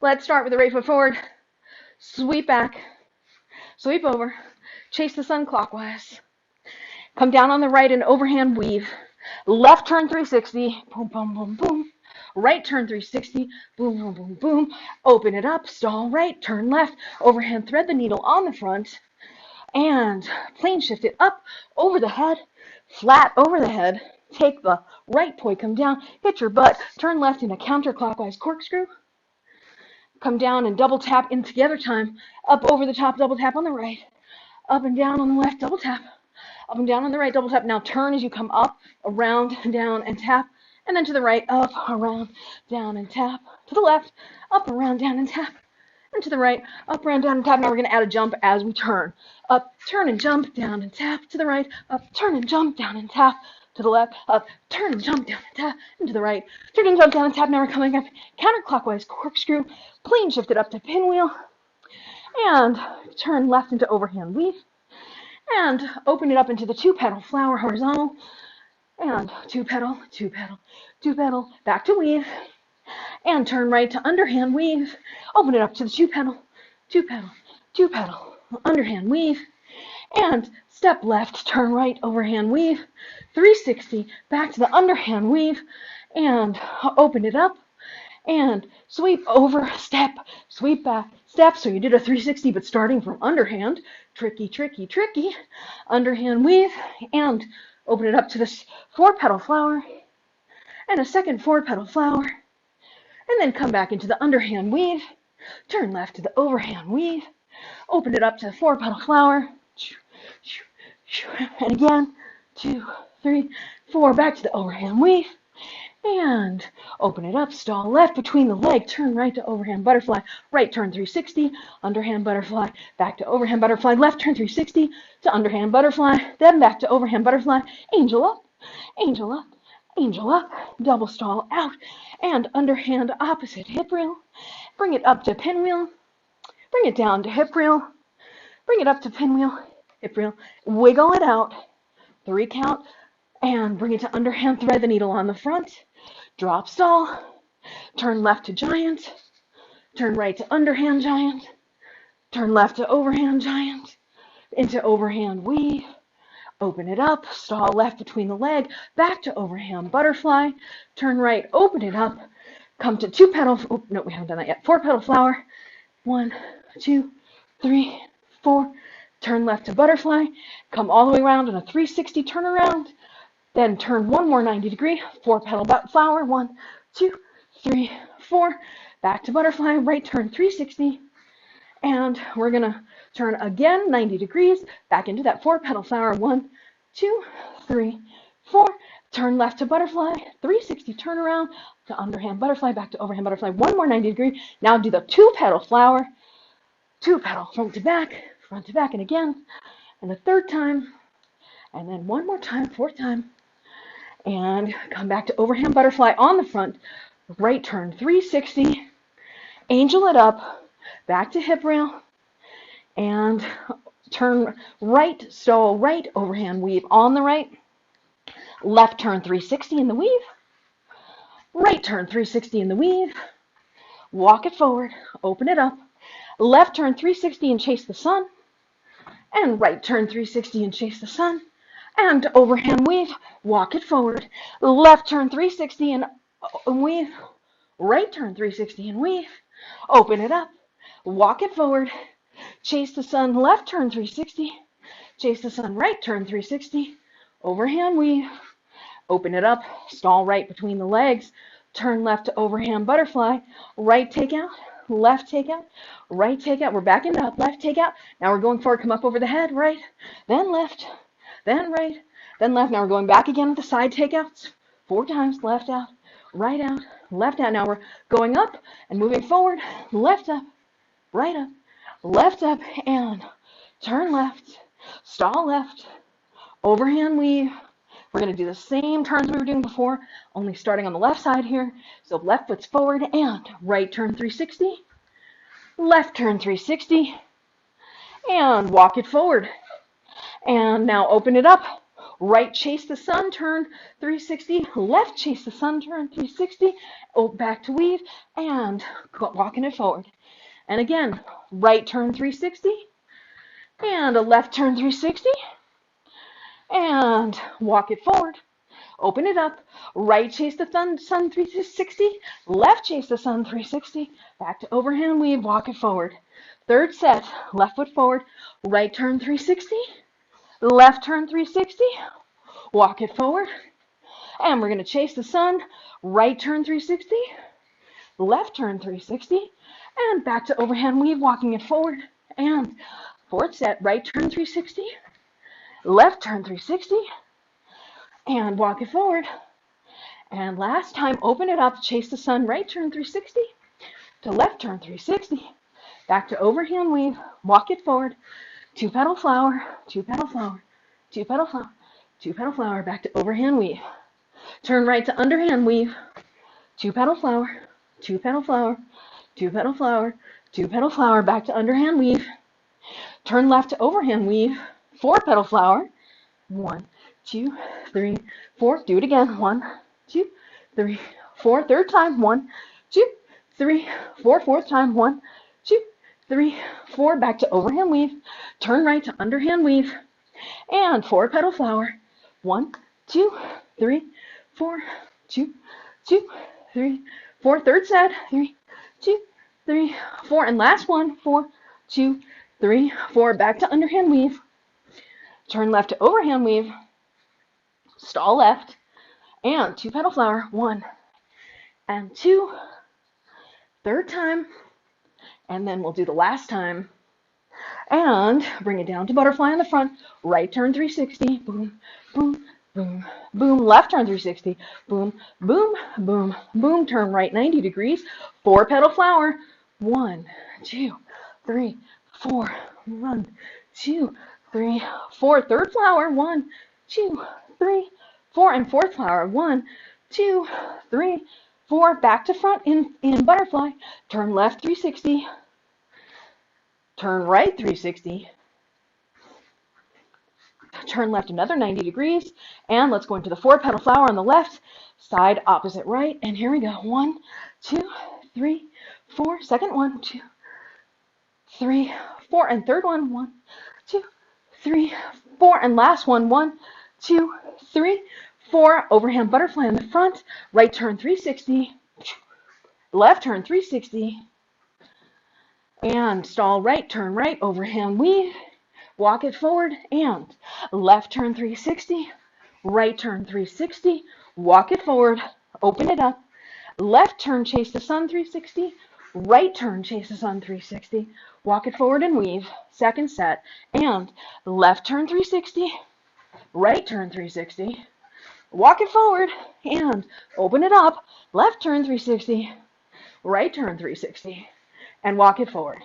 Let's start with the right foot forward. Sweep back. Sweep over. Chase the sun clockwise. Come down on the right and overhand weave. Left turn 360. Boom, boom, boom, boom. Right turn 360. Boom, boom, boom, boom. Open it up. Stall right. Turn left. Overhand thread the needle on the front. And plane shift it up over the head. Flat over the head. Take the right poi. Come down. Hit your butt. Turn left in a counterclockwise corkscrew. Come down and double tap in together time. Up over the top. Double tap on the right. Up and down on the left. Double tap. Up and down on the right, double tap. Now turn as you come up, around, down, and tap. And then to the right, up, around, down, and tap. To the left, up, around, down, and tap. And to the right, up, around, down, and tap. Now we're going to add a jump as we turn. Up, turn, and jump, down, and tap. To the right, up, turn, and jump, down, and tap. To the left, up, turn, and jump, down, and tap. And to the right, turn, and jump, down, and tap. Now we're coming up counterclockwise corkscrew. Plane shift it up to pinwheel. And turn left into overhand weave. And open it up into the two-petal flower horizontal. And two-petal, two-petal, two-petal, back to weave. And turn right to underhand weave. Open it up to the two-petal, two-petal, two-petal, underhand weave. And step left, turn right, overhand weave. 360, back to the underhand weave. And open it up. And sweep over, step, sweep back, step. So you did a 360, but starting from underhand. Tricky, tricky, tricky. Underhand weave, and open it up to this four-petal flower, and a second four-petal flower, and then come back into the underhand weave. Turn left to the overhand weave. Open it up to the four-petal flower. And again, 2, 3, 4, back to the overhand weave. And open it up, stall left between the leg, turn right to overhand butterfly, right turn 360, underhand butterfly, back to overhand butterfly, left turn 360 to underhand butterfly, then back to overhand butterfly, angel up, angel up, angel up, double stall out, and underhand opposite hip reel, bring it up to pinwheel, bring it down to hip reel, bring it up to pinwheel, hip reel, wiggle it out, 3 count, and bring it to underhand, thread the needle on the front, drop stall, turn left to giant, turn right to underhand giant, turn left to overhand giant, into overhand weave, open it up, stall left between the leg, back to overhand butterfly, turn right, open it up, come to two-petal, oh, no, we haven't done that yet, four-petal flower, 1, 2, 3, 4, turn left to butterfly, come all the way around in a 360 turnaround, then turn one more 90-degree, four-petal flower, 1, 2, 3, 4, back to butterfly, right turn 360, and we're going to turn again 90 degrees, back into that four-petal flower, 1, 2, 3, 4, turn left to butterfly, 360 turnaround, to underhand butterfly, back to overhand butterfly, one more 90-degree, now do the two-petal flower, two-petal, front to back, and again, and a third time, and then one more time, fourth time, and come back to overhand butterfly on the front, right turn 360, angel it up, back to hip rail, and turn right, stall right, overhand weave on the right, left turn 360 in the weave, right turn 360 in the weave, walk it forward, open it up, left turn 360 and chase the sun, and right turn 360 and chase the sun, and overhand weave, walk it forward, left turn 360 and weave, right turn 360 and weave, open it up, walk it forward, chase the sun, left turn 360, chase the sun, right turn 360, overhand weave, open it up, stall right between the legs, turn left to overhand butterfly, right takeout, left takeout, right takeout, we're backing up, left takeout, now we're going forward, come up over the head, right, then left, then right, then left. Now we're going back again with the side takeouts. 4 times, left out, right out, left out. Now we're going up and moving forward, left up, left up, and turn left, stall left, overhand weave. We're going to do the same turns we were doing before, only starting on the left side here. So left foot's forward and right turn 360, left turn 360, and walk it forward. And now open it up, right chase the sun, turn 360, left chase the sun, turn 360, oh, back to weave, and walking it forward. And again, right turn 360, and a left turn 360, and walk it forward. Open it up, right chase the sun 360, left chase the sun 360, back to overhand weave, walk it forward. Third set, left foot forward, right turn 360, left turn 360, walk it forward, and we're going to chase the sun, right turn 360, left turn 360, and back to overhand weave, walking it forward, and fourth set, right turn 360, left turn 360, and walk it forward. And last time, open it up, chase the sun, right turn 360 to left turn 360, back to overhand weave, walk it forward, two petal flower, two petal flower, two petal flower, two petal flower, back to overhand weave. Turn right to underhand weave, two petal flower, two petal flower, two petal flower, two petal flower, back to underhand weave. Turn left to overhand weave, four petal flower, 1, 2, 3, 4. Do it again. 1, 2, 3, 4. Third time. 1, 2, 3, 4. Fourth time. 1, 2, 3, 4. Back to overhand weave. Turn right to underhand weave. And four petal flower. 1, 2, 3, 4. 2, 2, 3, 4. Third set. 3, 2, 3, 4. And last one. 4, 2, 3, 4. Back to underhand weave. Turn left to overhand weave, stall left, and two petal flower, 1 and 2, third time, and then we'll do the last time, and bring it down to butterfly in the front, right turn 360, boom, boom, boom, boom, left turn 360, boom, boom, boom, boom, turn right 90 degrees, four petal flower, 1, 2, 3, 4, 1, 2, 3, 4. Third flower, 1, 2, 3, 4. And fourth flower, 1, 2, 3, 4. Back to front in butterfly. Turn left 360. Turn right 360. Turn left another 90 degrees. And let's go into the four petal flower on the left side, opposite right. And here we go. 1, 2, 3, 4. Second 1, 2, 3, 4. And third one, 1, 2, 3, 4, and last one, 1, 2, 3, 4, overhand butterfly in the front, right turn 360, left turn 360, and stall right, turn right, overhand weave, walk it forward, and left turn 360, right turn 360, walk it forward, open it up, left turn chase the sun 360, right turn chase the sun 360, walk it forward and weave, second set, and left turn 360, right turn 360, walk it forward, and open it up, left turn 360, right turn 360, and walk it forward.